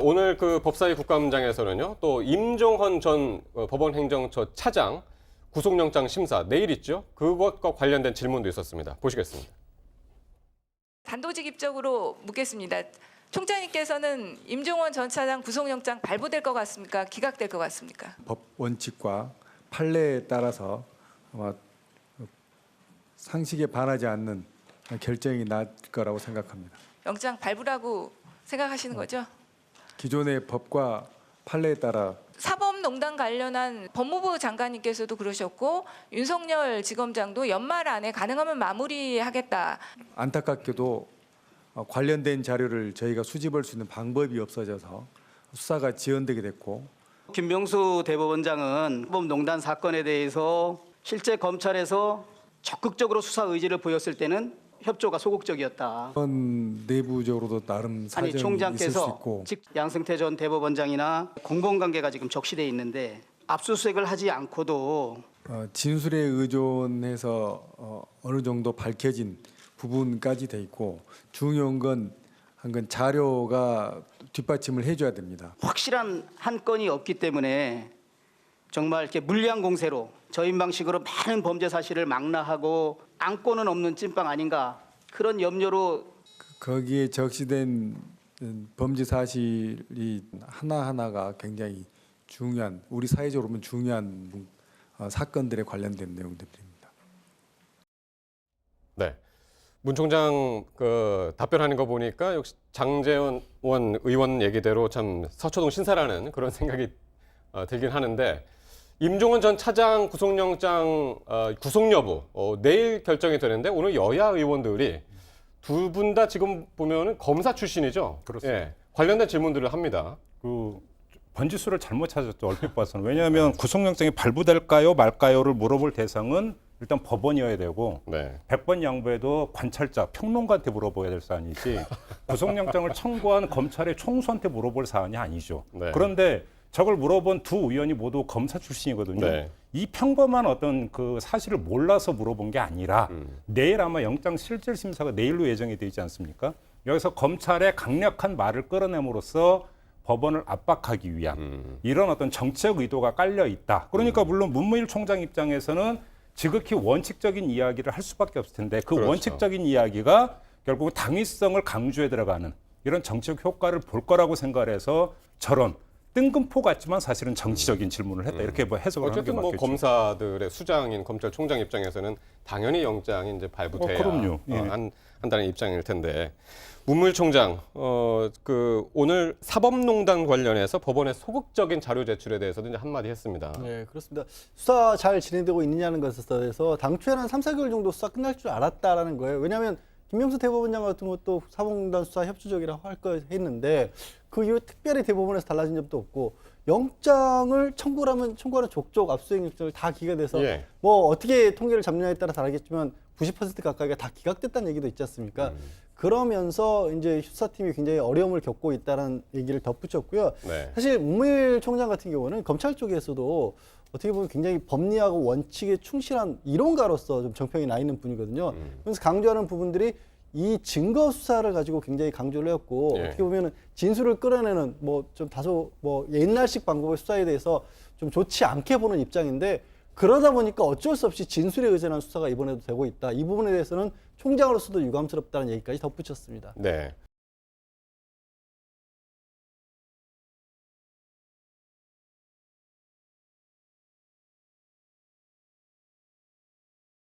오늘 그 법사위 국감장에서는요, 또 임종헌 전 법원 행정처 차장 구속영장 심사 내일 있죠. 그것과 관련된 질문도 있었습니다. 보시겠습니다. 단도직입적으로 묻겠습니다. 총장님께서는 임종헌 전 차장 구속영장 발부될 것 같습니까? 기각될 것 같습니까? 법 원칙과 판례에 따라서 아마 상식에 반하지 않는 결정이 날 거라고 생각합니다. 영장 발부라고 생각하시는 거죠? 기존의 법과 판례에 따라 사법농단 관련한 법무부 장관님께서도 그러셨고 윤석열 지검장도 연말 안에 가능하면 마무리하겠다. 안타깝게도 관련된 자료를 저희가 수집할 수 있는 방법이 없어져서 수사가 지연되게 됐고 김명수 대법원장은 사법농단 사건에 대해서 실제 검찰에서 적극적으로 수사 의지를 보였을 때는 협조가 소극적이었다. 내부적으로도 나름 사정이 있을 수 총장께서 있고 즉 양승태 전 대법원장이나 공범관계가 지금 적시돼 있는데 압수수색을 하지 않고도 진술에 의존해서 어느 정도 밝혀진 부분까지 돼 있고 중요한 건 한 건 자료가 뒷받침을 해줘야 됩니다. 확실한 한 건이 없기 때문에 정말 이렇게 물량 공세로 저인 방식으로 많은 범죄 사실을 망라하고 안고는 없는 찐빵 아닌가 그런 염려로 거기에 적시된 범죄 사실이 하나하나가 굉장히 중요한 우리 사회적으로 보면 중요한 사건들에 관련된 내용들입니다. 네. 문 총장 답변하는 거 보니까 역시 장제원 의원 얘기대로 참 서초동 신사라는 그런 생각이 들긴 하는데 임종헌 전 차장 구속영장 구속 여부 내일 결정이 되는데 오늘 여야 의원들이 두 분 다 지금 보면은 검사 출신이죠. 그렇습니다. 예, 관련된 질문들을 합니다. 그 번지수를 잘못 찾았죠. 얼핏 봐서는. 왜냐하면 구속영장이 발부될까요 말까요를 물어볼 대상은 일단 법원이어야 되고 네. 100번 양보해도 관찰자, 평론가한테 물어봐야 될 사안이지 구속영장을 청구한 검찰의 총수한테 물어볼 사안이 아니죠. 네. 그런데 저걸 물어본 두 의원이 모두 검사 출신이거든요. 네. 이 평범한 어떤 그 사실을 몰라서 물어본 게 아니라 내일 아마 영장 실질 심사가 내일로 예정이 되어 있지 않습니까? 여기서 검찰의 강력한 말을 끌어냄으로써 법원을 압박하기 위한 이런 어떤 정치적 의도가 깔려 있다. 그러니까 물론 문무일 총장 입장에서는 지극히 원칙적인 이야기를 할 수밖에 없을 텐데 그 그렇죠. 원칙적인 이야기가 결국 당위성을 강조해 들어가는 이런 정치적 효과를 볼 거라고 생각을 해서 저런 뜬금포 같지만 사실은 정치적인 질문을 했다. 이렇게 뭐 해석을 하는 게 어쨌든 뭐 맞겠죠. 검사들의 수장인 검찰총장 입장에서는 당연히 영장이 이제 발부돼야 그럼요. 예. 한다는 입장일 텐데 문무일 총장 오늘 사법농단 관련해서 법원에 소극적인 자료 제출에 대해서도 이제 한마디 했습니다. 네, 그렇습니다. 수사 잘 진행되고 있느냐는 것에 대해서 당초에는 한 3, 4개월 정도 수사 끝날 줄 알았다라는 거예요. 왜냐하면 김명수 대법원장 같은 것도 사법농단 수사 협조적이라고 할 거 했는데 그 이후 특별히 대법원에서 달라진 점도 없고 영장을 청구하는 족족 압수수색 영장을 다 기각돼서 예. 뭐 어떻게 통계를 잡느냐에 따라 다르겠지만 90% 가까이가 다 기각됐다는 얘기도 있지 않습니까? 그러면서 이제 수사팀이 굉장히 어려움을 겪고 있다는 얘기를 덧붙였고요. 네. 사실 문무일 총장 같은 경우는 검찰 쪽에서도 어떻게 보면 굉장히 법리하고 원칙에 충실한 이론가로서 좀 정평이 나 있는 분이거든요. 그래서 강조하는 부분들이 이 증거 수사를 가지고 굉장히 강조를 했고 예. 어떻게 보면은 진술을 끌어내는 뭐 좀 다소 뭐 옛날식 방법의 수사에 대해서 좀 좋지 않게 보는 입장인데 그러다 보니까 어쩔 수 없이 진술에 의존한 수사가 이번에도 되고 있다. 이 부분에 대해서는 총장으로서도 유감스럽다는 얘기까지 덧붙였습니다. 네.